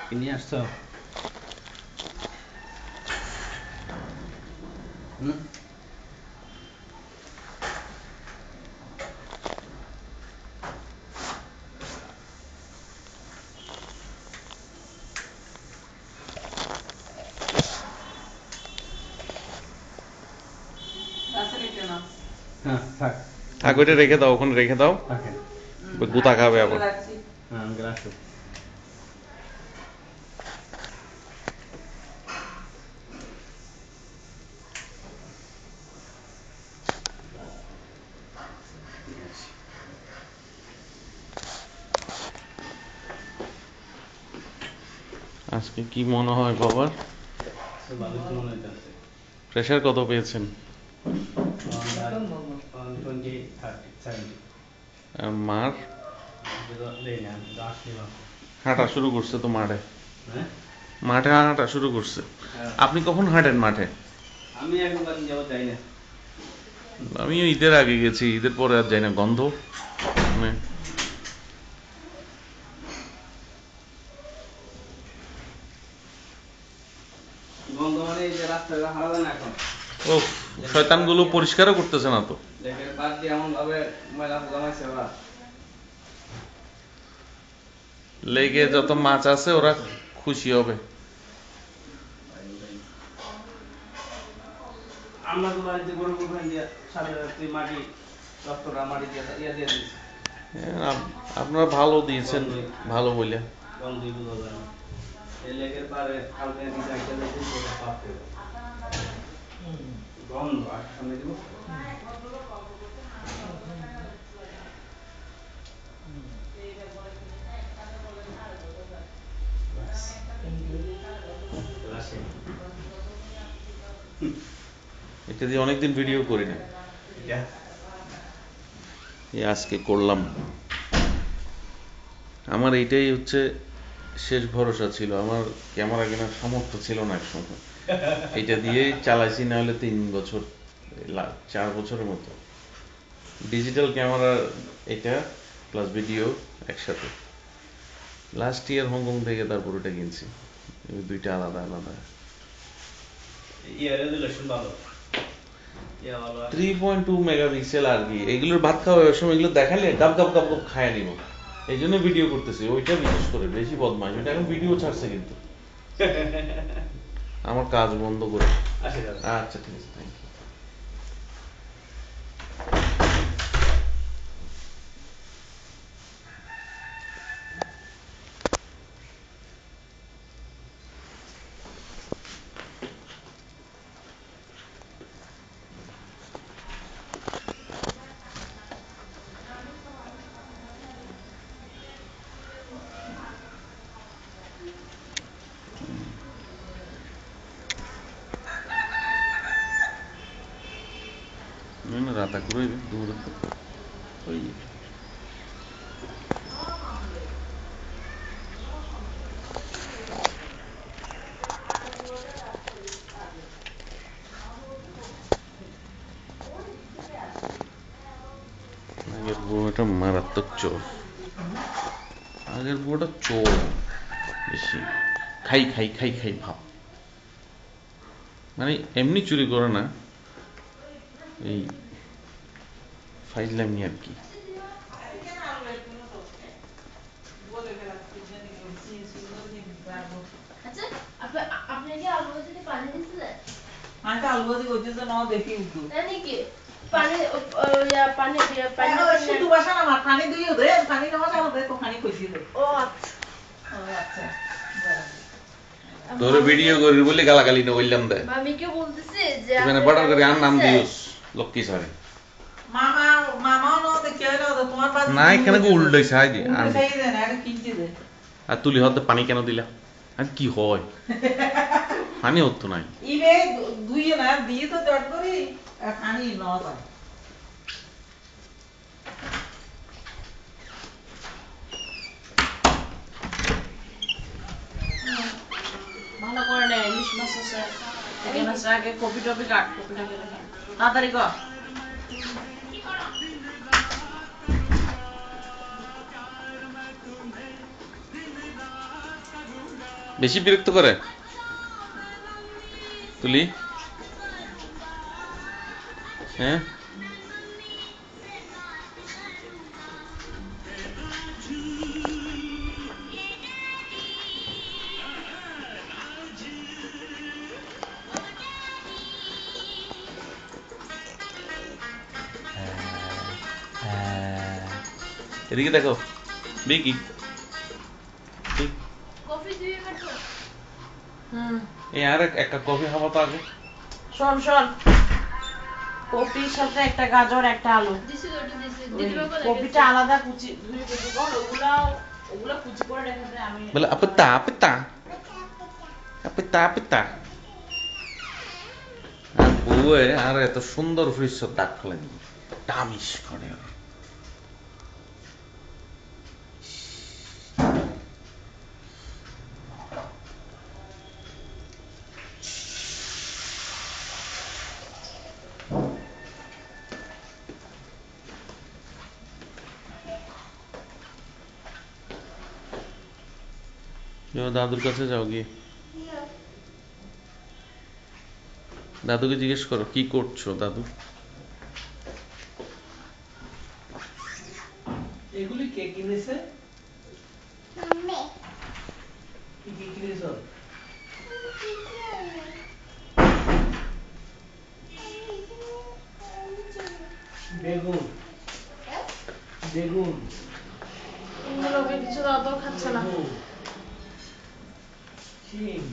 কিনে আসছো? হুম? হ্যাঁ, থাক। থাক, ওইটা রেখে দাও, ওখানে রেখে দাও, থাকেন। গুতা খাবে আবার। হ্যাঁ, আমি রাখো। আজকে কি মনে হয় বাবার? ভালো তো মনে হইতেছে। প্রেশার কত পেয়েছেন? 20, 30, 70। আর মার? দেই না, আসলে মাত্র। হাঁটা শুরু করছে তো মাঠে, হ্যাঁ? মাঠে হাঁটা শুরু করছে। হ্যাঁ। আপনি কখন হাঁটেন মাঠে? আমি এখন কদিন যাবত যাই না। আমিও ঈদের আগে গেছি, ঈদের পরে আর যাই না, গন্ধ মানে। গন্ধ মানে এই যে রাস্তায় হারা যায় না এখন। ও, শয়তানগুলো পরিষ্কারও করতেছে না তো। লেকের পাশ দিয়ে এমন ভাবে ময়লা জমাইছে ওরা। লেগে যত মাছ আছে ওরা খুশি হবে। আমরা তো বাড়িতে গরু কোরবানি দিয়ে সাথে সাথে মাটি রক্তটা মাটি দিয়ে ইয়া দিয়ে দিয়েছি। আপনারা ভালো দিয়েছেন, ভালো বলে। গন্ধই বোঝা যায় না। এই লেকের পারে কালকে দিকে একটা লেগে সেটা পাপে গন্ধ আর সামনে দিব। এটা দিয়ে অনেকদিন ভিডিও করি না, এটা এই আজকে করলাম। আমার এইটাই হচ্ছে শেষ ভরসা ছিল, আমার ক্যামেরা কেনার সামর্থ্য ছিল না একসময়। এটা দিয়েই চালাইছি, না হলে 3 বছর 4 বছরের মতো ডিজিটাল ক্যামেরা, এটা প্লাস ভিডিও একসাথে। লাস্ট ইয়ার হংকং থেকে তারপর ওটা কিনছি, দুইটা আলাদা আলাদা। ইয়া রেজুলেশন ভালো। ইয়া ভালো আছে। 3.2 মেগাপিক্সেল আর কি। এগুলোর ভাত খাওয়ার সময় এগুলো দেখালে গাপ গাপ গাপ গাপ খায় নিব, এই জন্য ভিডিও করতেছি। ওইটা বিশেষ করে বেশি বদমাইশ, ওইটা এখন ভিডিও ছাড়ছে কিন্তু আমার কাজ বন্ধ করে। আচ্ছা, ঠিক আছে, থ্যাংক ইউ। রাতা করে দূর ওই আগের বউটা মারাত্মক চোর, আগের বউটা চোর বেশি। খাই খাই খাই খাই ভাব, মানে এমনি চুরি করে না, এই ফাইজলামি আর কি। আমি তো আলু ভাজি করতেছে না দেখি উঠু পানি পানি পানি শুধু বাসা না আমার পানি দিও দে পানি নেওয়া যাবে দে তো পানি কইছি দে ও আচ্ছা আচ্ছা তোরে ভিডিও করি বলে গালাগালি না বললাম দে। মামিকে বলতেছি যে মানে বর্ডার করে আর নাম দিস লক্ষ্মী সারে মামা মামাও না দেখি না তোমার পাশে না, এখানে উল্টাই সাই দি উল্টে খাই দে না এটা কিনতে দে আর তুলি হতে পানি কেন দিলা, আর কি হয় পানি হতো নাই। ইবে দুইয়ে না দিয়ে তো চট করি পানি না যায় ভালো করে না ইলিশ মাছ আছে এখানে আগে কপি টপি কাট কপি টপি তাড়াতাড়ি কর বেশি বিরক্ত করে তুলি? হ্যাঁ, এদিকে দেখো বিকি। কফি দিয়ে খাচ্ছো? এই আর একটা কফি খাবো তো আগে। শোন শোন, কপির সাথে একটা গাজর একটা আলু, দিছি তো একটু দিছি। ওই দিতে পারবো না? কপিটা আলাদা কুচি ধুয়ে কুচি কর, ওগুলা কুচি করে রেখে দে। আমি বলে আপেতা আপেতা আপেতা আপেতা। আর বউয়ে আর এত সুন্দর ফ্রিজ দাগ ফেলেনি, টামিস করে। দাদুর কাছে যাও গিয়ে, দাদুকে জিজ্ঞেস করো কি করছো দাদু। এগুলি কে কিনেছে? কি কি কিনেছো? বেগুন, বেগুন, এগুলোকে কিছু দাও তো, খাচ্ছে না। বেগুন, শিম।